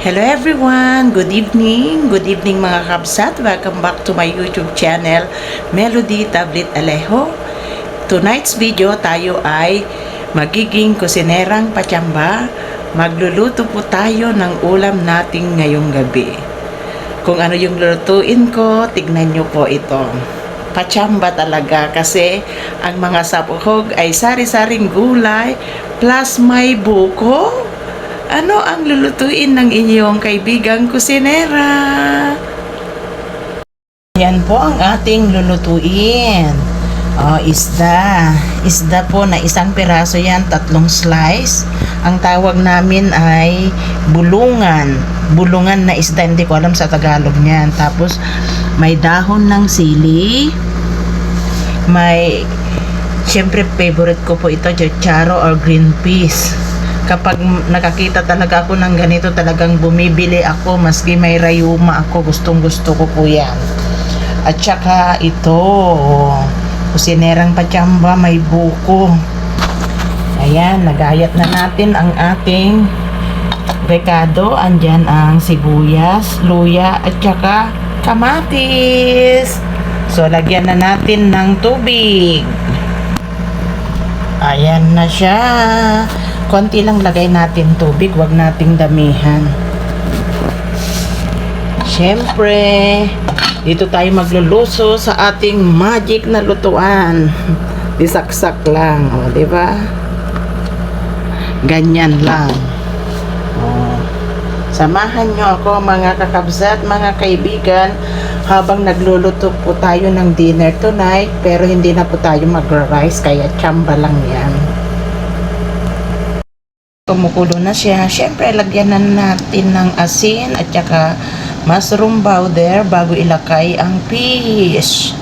Hello everyone! Good evening! Good evening mga kabsat! Welcome back to my YouTube channel, Melody Tablet Alejo. Tonight's video tayo ay magiging kusinerang patsamba. Magluluto po tayo ng ulam nating ngayong gabi. Kung ano yung lulutuin ko, tignan nyo po ito. Patsamba talaga kasi ang mga sapuhog ay sari-saring gulay plus may buko. Ano ang lulutuin ng inyong kaibigang kusinera? Yan po ang ating lulutuin. Isda. Isda po na isang piraso yan, 3 slice. Ang tawag namin ay bulungan. Bulungan na isda, hindi ko alam sa Tagalog niyan. Tapos may dahon ng sili. May, syempre favorite ko po ito, chicharo or green peas. Kapag nakakita talaga ako ng ganito, talagang bumibili ako, maski may rayuma ako, gustong gusto ko po yan. At saka ito, kusinerang patsamba, may buko. Ayan, nagayat na natin ang ating rekado. Andyan ang sibuyas, luya, at saka kamatis. So, lagyan na natin ng tubig. Ayan na siya. Konti lang lagay natin tubig, wag nating damihan. Siyempre, dito tayo magluluso sa ating magic na lutuan. Disaksak lang, di ba? Ganyan lang. Samahan nyo ako mga kakabsat, mga kaibigan, habang nagluluto po tayo ng dinner tonight, pero hindi na po tayo magra-rice, kaya tsamba lang yan. Kumukulo na siya. Siyempre, lagyan na natin ng asin at saka mushroom powder bago ilagay ang fish.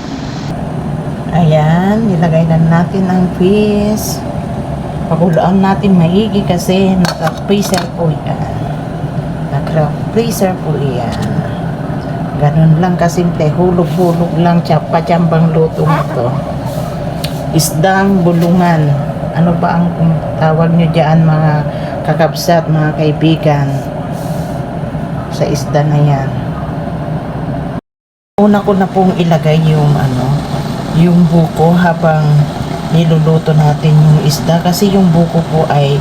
Ayan, nilagay na natin ang fish. Pakuloan natin maigi kasi naka-freezer po yan. Naka-freezer po yan. Ganun lang kasimple. Hulog-hulog lang. Patsambang luto nito. Isdang bulungan. Ano ba ang tawag nyo dyan mga kakabsat, mga kaibigan, sa isda na yan? Una ko na pong ilagay yung buko habang niluluto natin yung isda, kasi yung buko po ay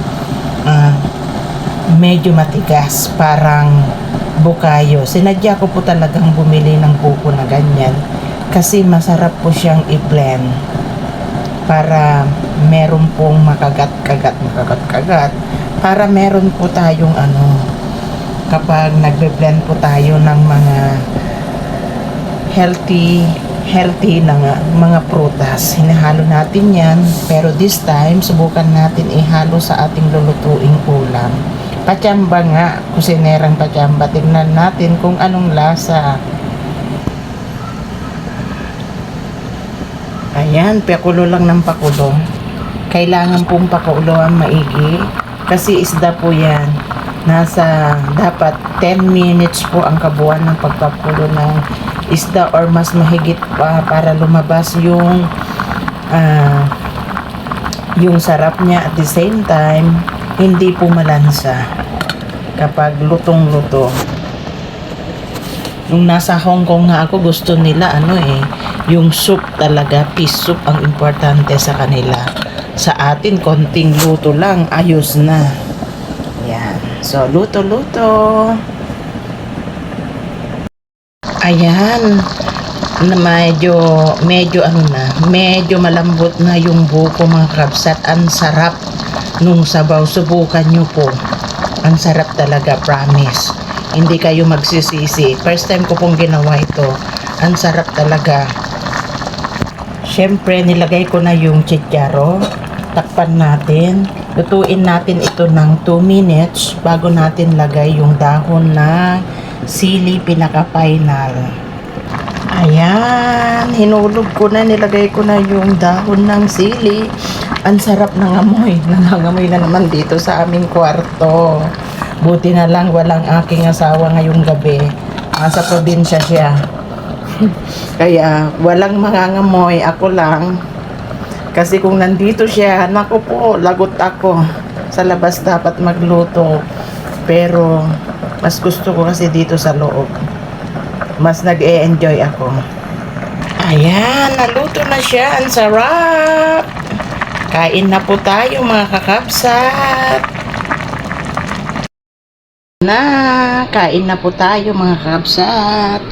medyo matigas, parang bukayo. Sinadya ko po talagang bumili ng buko na ganyan kasi masarap po siyang i-blend para meron pong makagat-kagat, para meron po tayong kapag nagbe-blend po tayo ng mga healthy na mga prutas, hinahalo natin yan, pero this time subukan natin ihalo sa ating lulutuing ulam. Patsamba nga, kusinerang patsamba, tingnan natin kung anong lasa. Ayan, pakulo lang ng pakulo. Kailangan pong pakuluan maigi kasi isda po yan. Dapat 10 minutes po ang kabuuan ng pagpakulo ng isda or mas mahigit pa para lumabas yung sarap niya, at the same time hindi po malansa kapag lutong-luto. Nung nasa Hong Kong nga ako, gusto nila yung soup talaga, fish soup ang importante sa kanila. Sa atin, konting luto lang, ayos na. Yan. So, luto-luto. Ayan. Medyo malambot na yung buko mga kabsat. Ang sarap nung sabaw. Subukan nyo po. Ang sarap talaga, promise. Hindi kayo magsisisi. First time ko pong ginawa ito. Ang sarap talaga. Siyempre, nilagay ko na yung chicharo. Takpan natin. Lutuin natin ito ng 2 minutes bago natin lagay yung dahon na sili, pinaka-final. Ayan. Hinulog ko na. Nilagay ko na yung dahon ng sili. Ang sarap ng amoy. Nangangamoy na naman dito sa aming kwarto. Buti na lang walang aking asawa ngayong gabi. Nasa probinsya siya. Kaya walang mangangamoy, ako lang. Kasi kung nandito siya, naku po, lagot ako. Sa labas dapat magluto. Pero Mas gusto ko kasi dito sa loob. Mas nag-e-enjoy ako. Ayan, naluto na siya. Ang sarap! Kain na po tayo mga kakabsat. Kain na po tayo mga kakabsat.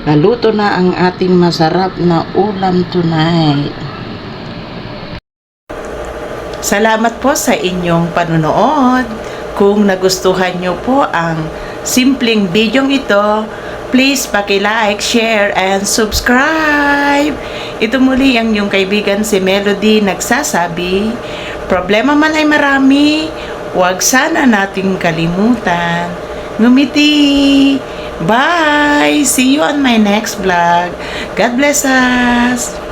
Naluto na ang ating masarap na ulam tonight. Salamat po sa inyong panunood. Kung nagustuhan nyo po ang simpleng bidyong ito, please paki-like, share, and subscribe. Ito muli ang inyong kaibigan si Melody nagsasabi, problema man ay marami, huwag sana nating kalimutan. Ngumiti! Bye! See you on my next vlog. God bless us!